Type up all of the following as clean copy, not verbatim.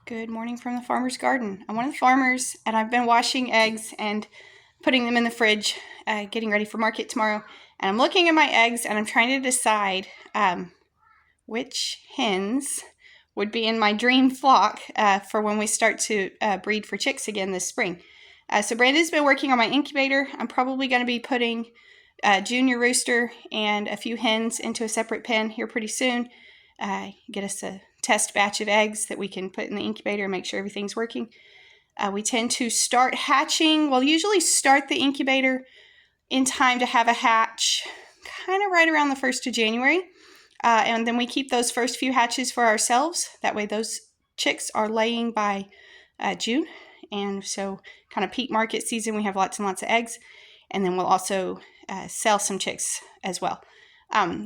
Good morning from the farmer's garden. I'm one of the farmers and I've been washing eggs and putting them in the fridge, getting ready for market tomorrow. And I'm looking at my eggs and I'm trying to decide which hens would be in my dream flock for when we start to breed for chicks again this spring. So Brandon's been working on my incubator. I'm probably going to be putting a junior rooster and a few hens into a separate pen here pretty soon. Get us a test batch of eggs that we can put in the incubator and make sure everything's working. We tend to start hatching. We'll usually start the incubator in time to have a hatch kind of right around the 1st of January. And then we keep those first few hatches for ourselves. That way those chicks are laying by June. And so kind of peak market season, we have lots and lots of eggs. And then we'll also sell some chicks as well.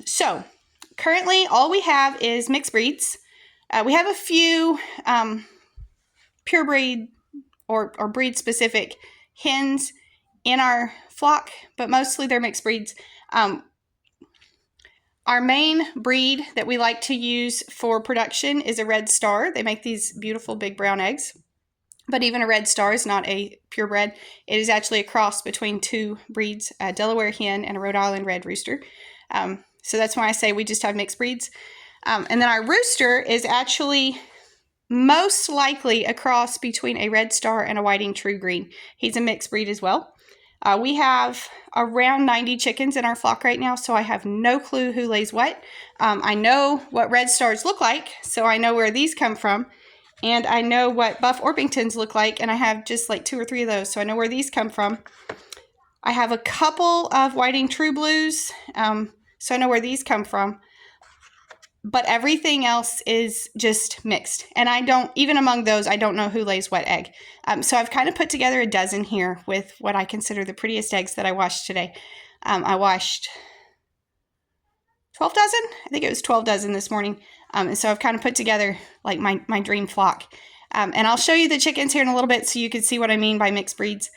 So currently all we have is mixed breeds. We have a few pure breed or breed specific hens in our flock, but mostly they're mixed breeds. Our main breed that we like to use for production is a Red Star. They make these beautiful big brown eggs, but even a Red Star is not a purebred. It is actually a cross between two breeds, a Delaware hen and a Rhode Island red rooster. So that's why I say we just have mixed breeds. And then our rooster is actually most likely a cross between a Red Star and a Whiting True Green. He's a mixed breed as well. We have around 90 chickens in our flock right now, so I have no clue who lays what. I know what Red Stars look like, so I know where these come from. And I know what Buff Orpingtons look like, and I have just like 2 or 3 of those, so I know where these come from. I have a couple of Whiting True Blues, so I know where these come from. But everything else is just mixed. And I don't, even among those, I don't know who lays what egg. So I've kind of put together a dozen here with what I consider the prettiest eggs that I washed today. I washed 12 dozen? I think it was 12 dozen this morning. And so I've kind of put together like my dream flock. And I'll show you the chickens here in a little bit so you can see what I mean by mixed breeds.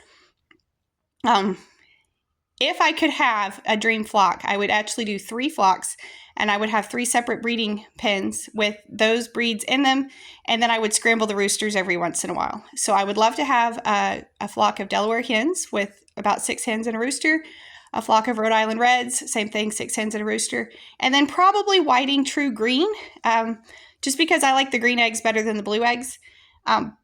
If I could have a dream flock, I would actually do 3 flocks, and I would have 3 separate breeding pens with those breeds in them, and then I would scramble the roosters every once in a while. So I would love to have a flock of Delaware hens with about 6 hens and a rooster, a flock of Rhode Island Reds, same thing, 6 hens and a rooster, and then probably Whiting True Green, just because I like the green eggs better than the blue eggs.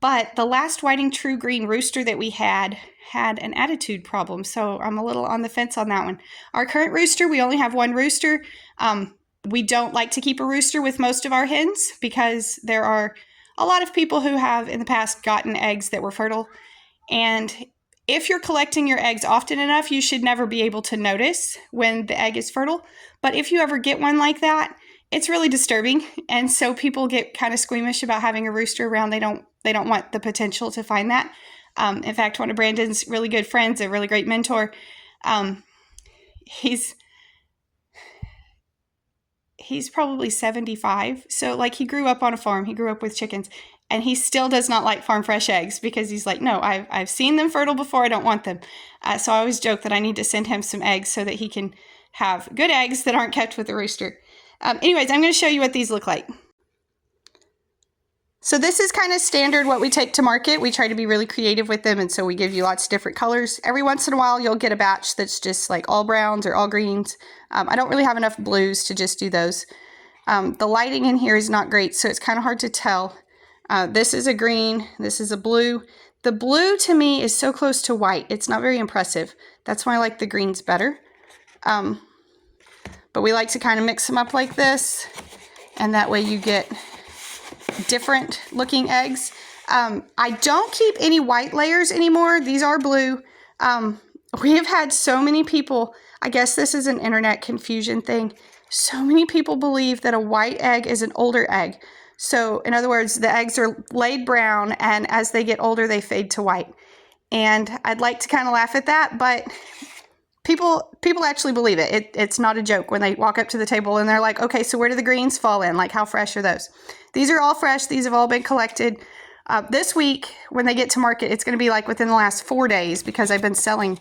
But the last Whiting True Green rooster that we had an attitude problem, so I'm a little on the fence on that one. Our current rooster, we only have 1 rooster. We don't like to keep a rooster with most of our hens because there are a lot of people who have in the past gotten eggs that were fertile. And if you're collecting your eggs often enough, you should never be able to notice when the egg is fertile. But if you ever get one like that, it's really disturbing, and so people get kind of squeamish about having a rooster around. They don't want the potential to find that. In fact, one of Brandon's really good friends, a really great mentor, he's probably 75. So like he grew up on a farm. He grew up with chickens, and he still does not like farm fresh eggs because he's like, no, I've seen them fertile before. I don't want them. So I always joke that I need to send him some eggs so that he can have good eggs that aren't kept with a rooster. Anyways, I'm going to show you what these look like. So this is kind of standard what we take to market. We try to be really creative with them, and so we give you lots of different colors. Every once in a while, you'll get a batch that's just like all browns or all greens. I don't really have enough blues to just do those. The lighting in here is not great, so it's kind of hard to tell. This is a green. This is a blue. The blue to me is so close to white. It's not very impressive. That's why I like the greens better. But we like to kind of mix them up like this, and that way you get different looking eggs. I don't keep any white layers anymore. These are blue. We have had so many people, I guess this is an internet confusion thing. So many people believe that a white egg is an older egg. So in other words, the eggs are laid brown, and as they get older, they fade to white. And I'd like to kind of laugh at that, but people actually believe it. It's not a joke when they walk up to the table and they're like, okay, so where do the greens fall in? Like, how fresh are those? These are all fresh. These have all been collected. This week, when they get to market, it's going to be like within the last 4 days because I've been selling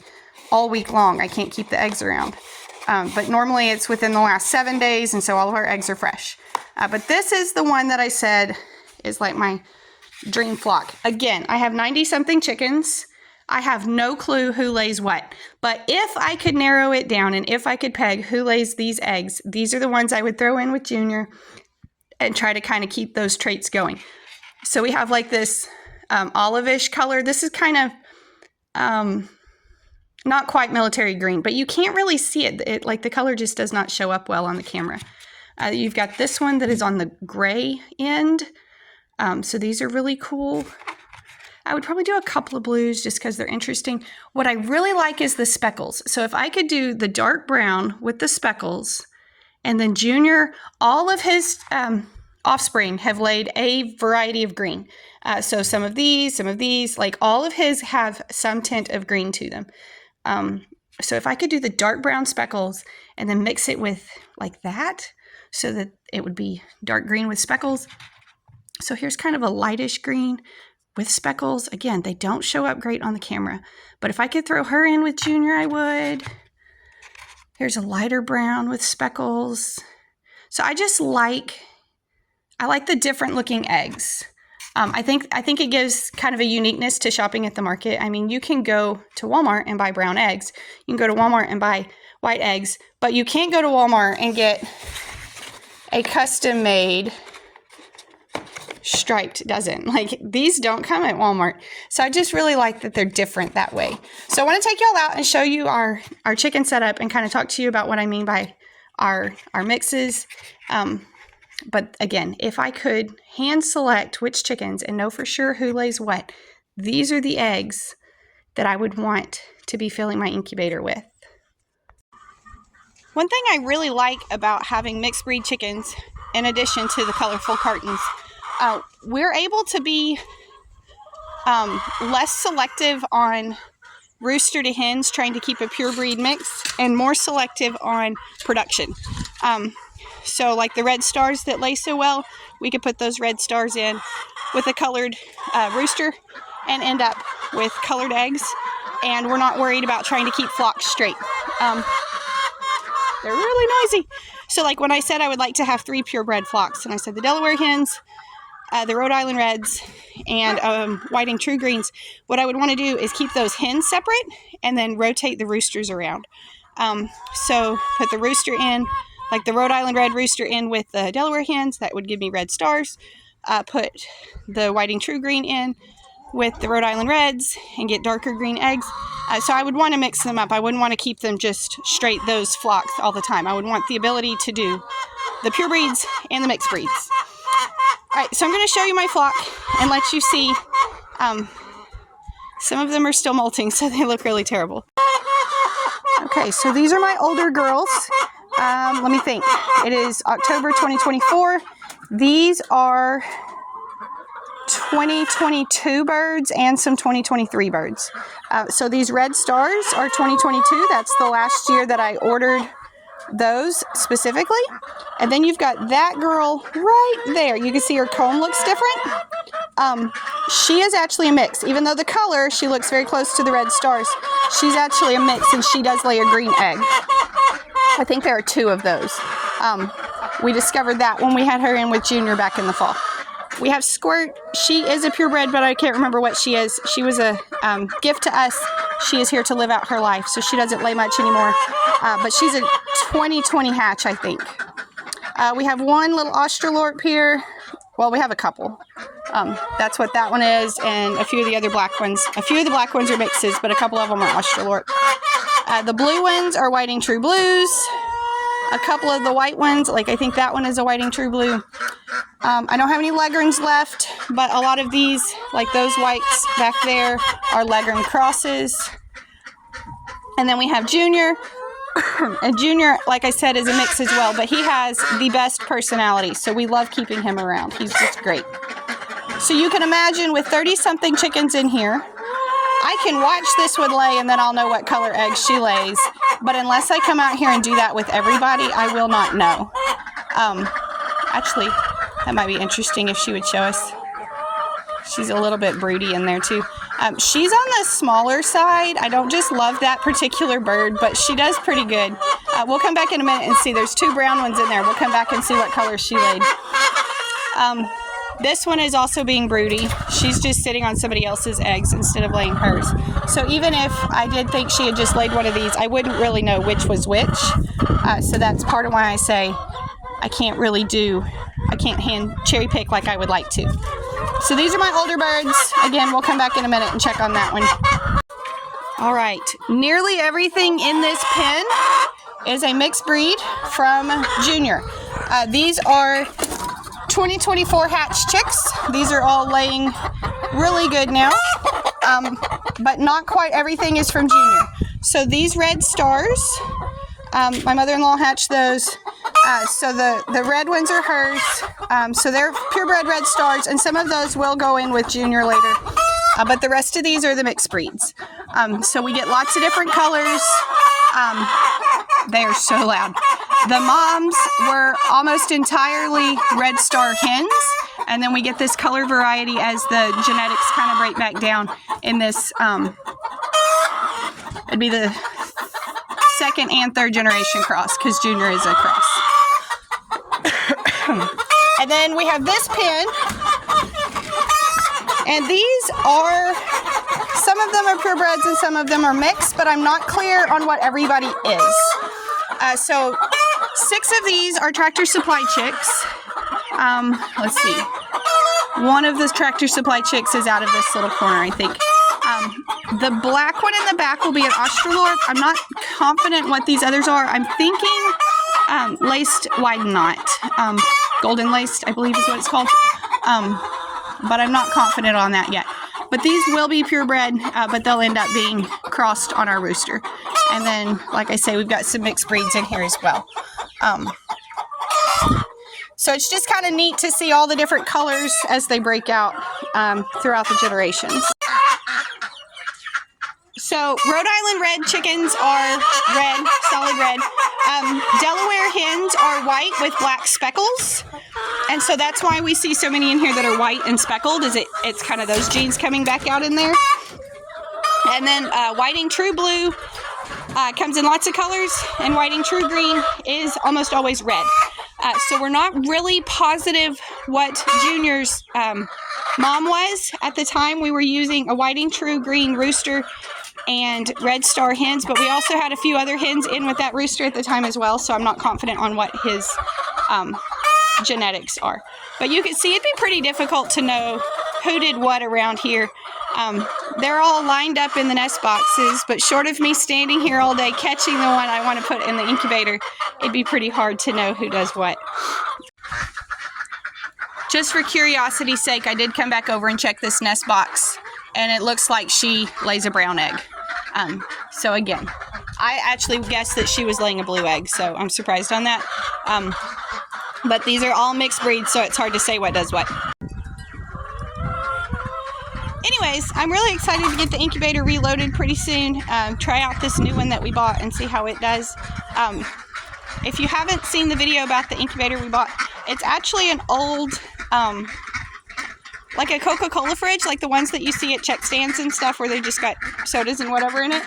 all week long. I can't keep the eggs around. But normally it's within the last 7 days, and so all of our eggs are fresh. But this is the one that I said is like my dream flock. Again, I have 90-something chickens. I have no clue who lays what. But if I could narrow it down and if I could peg who lays these eggs, these are the ones I would throw in with Junior and try to kind of keep those traits going. So we have like this olive-ish color. This is kind of not quite military green, but you can't really see it. Like the color just does not show up well on the camera. You've got this one that is on the gray end. So these are really cool. I would probably do a couple of blues just because they're interesting. What I really like is the speckles. So if I could do the dark brown with the speckles, and then Junior, all of his offspring have laid a variety of green. So some of these, like all of his have some tint of green to them. So if I could do the dark brown speckles and then mix it with like that, so that it would be dark green with speckles. So here's kind of a lightish green with speckles. Again, they don't show up great on the camera, but if I could throw her in with Junior, I would. Here's a lighter brown with speckles. So I like the different looking eggs. I think it gives kind of a uniqueness to shopping at the market. I mean, you can go to Walmart and buy brown eggs. You can go to Walmart and buy white eggs, but you can't go to Walmart and get a custom made striped dozen. Like these don't come at Walmart. So I just really like that they're different that way. So I want to take y'all out and show you our chicken setup and kind of talk to you about what I mean by our mixes. But again, if I could hand select which chickens and know for sure who lays what, these are the eggs that I would want to be filling my incubator with. One thing I really like about having mixed breed chickens, in addition to the colorful cartons, we're able to be less selective on rooster to hens, trying to keep a pure breed mix, and more selective on production. So like the red stars that lay so well, we could put those red stars in with a colored rooster and end up with colored eggs, and we're not worried about trying to keep flocks straight. They're really noisy. So like when I said I would like to have 3 purebred flocks, and I said the Delaware hens, the Rhode Island Reds, and Whiting True Greens, what I would want to do is keep those hens separate and then rotate the roosters around. So put the rooster in, like the Rhode Island Red rooster in with the Delaware hens, that would give me red stars. Put the Whiting True Green in with the Rhode Island Reds and get darker green eggs. So I would want to mix them up. I wouldn't want to keep them just straight those flocks all the time. I would want the ability to do the pure breeds and the mixed breeds. All right, so I'm going to show you my flock and let you see. Some of them are still molting, so they look really terrible. Okay, so these are my older girls. Let me think. It is October 2024. These are 2022 birds and some 2023 birds. So these red stars are 2022. That's the last year that I ordered those specifically. And then you've got that girl right there. You can see her comb looks different. She is actually a mix. Even though the color, she looks very close to the red stars, she's actually a mix, and she does lay a green egg. I think there are 2 of those. We discovered that when we had her in with Junior back in the fall. We have Squirt. She is a purebred, but I can't remember what she is. She was a gift to us. She is here to live out her life, so she doesn't lay much anymore. But she's a 2020 hatch, I think. We have one little Australorp here. Well, we have a couple. That's what that one is, and a few of the other black ones. A few of the black ones are mixes, but a couple of them are Australorp. The blue ones are Whiting True Blues. A couple of the white ones, like I think that one is a Whiting True Blue. I don't have any Leghorns left, but a lot of these, like those whites back there, are Leghorn crosses. And then we have Junior. And Junior, like I said, is a mix as well, but he has the best personality, so we love keeping him around. He's just great. So you can imagine with 30-something chickens in here, I can watch this one lay and then I'll know what color eggs she lays. But unless I come out here and do that with everybody, I will not know. Actually, that might be interesting if she would show us. She's a little bit broody in there too. She's on the smaller side. I don't just love that particular bird, but she does pretty good. We'll come back in a minute and see. There's 2 brown ones in there. We'll come back and see what color she laid. This one is also being broody. She's just sitting on somebody else's eggs instead of laying hers. So even if I did think she had just laid one of these, I wouldn't really know which was which. So that's part of why I say I can't hand cherry pick like I would like to. So these are my older birds. Again, we'll come back in a minute and check on that one. All right, nearly everything in this pen is a mixed breed from Junior. These are 2024 hatch chicks. These are all laying really good now, but not quite everything is from Junior. So these red stars, my mother-in-law hatched those. So the red ones are hers. So they're purebred red stars, and some of those will go in with Junior later. But the rest of these are the mixed breeds. So we get lots of different colors. They are so loud. The moms were almost entirely red star hens, and then we get this color variety as the genetics kind of break back down in this. It'd be the second and third generation cross, because Junior is a cross. And then we have this pen, and these are, some of them are purebreds and some of them are mixed, but I'm not clear on what everybody is. So 6 of these are Tractor Supply chicks. Let's see. One of the Tractor Supply chicks is out of this little corner, I think. The black one in the back will be an Australorp. I'm not confident what these others are. I'm thinking laced wide knot. Golden laced, I believe is what it's called. But I'm not confident on that yet. But these will be purebred, but they'll end up being crossed on our rooster. And then, like I say, we've got some mixed breeds in here as well. So it's just kind of neat to see all the different colors as they break out throughout the generations. So Rhode Island red chickens are red, solid red. Delaware hens are white with black speckles. And so that's why we see so many in here that are white and speckled, is it's kind of those genes coming back out in there. And then Whiting True Blue comes in lots of colors, and Whiting True Green is almost always red. So we're not really positive what Junior's mom was at the time. We were using a Whiting True Green rooster and red star hens, but we also had a few other hens in with that rooster at the time as well, so I'm not confident on what his genetics are. But you can see it'd be pretty difficult to know who did what around here. They're all lined up in the nest boxes, but short of me standing here all day catching the one I want to put in the incubator, it'd be pretty hard to know who does what. Just for curiosity's sake, I did come back over and check this nest box, and it looks like she lays a brown egg. So again, I actually guessed that she was laying a blue egg, so I'm surprised on that. But these are all mixed breeds, so it's hard to say what does what. Anyways, I'm really excited to get the incubator reloaded pretty soon. Try out this new one that we bought and see how it does. If you haven't seen the video about the incubator we bought, it's actually an old, like a Coca-Cola fridge, like the ones that you see at check stands and stuff where they just got sodas and whatever in it.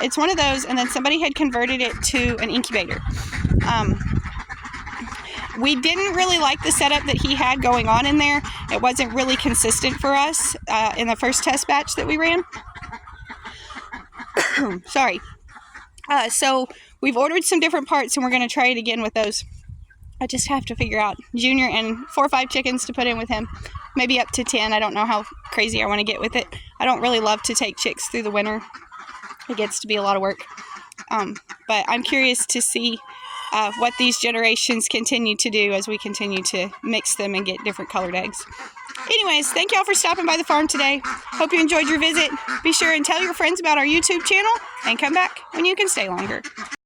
It's one of those, and then somebody had converted it to an incubator. We didn't really like the setup that he had going on in there. It wasn't really consistent for us in the first test batch that we ran. Sorry. So we've ordered some different parts, and we're going to try it again with those. I just have to figure out Junior and 4 or 5 chickens to put in with him. Maybe up to 10. I don't know how crazy I want to get with it. I don't really love to take chicks through the winter. It gets to be a lot of work. But I'm curious to see what these generations continue to do as we continue to mix them and get different colored eggs. Anyways, thank y'all for stopping by the farm today. Hope you enjoyed your visit. Be sure and tell your friends about our YouTube channel, and come back when you can stay longer.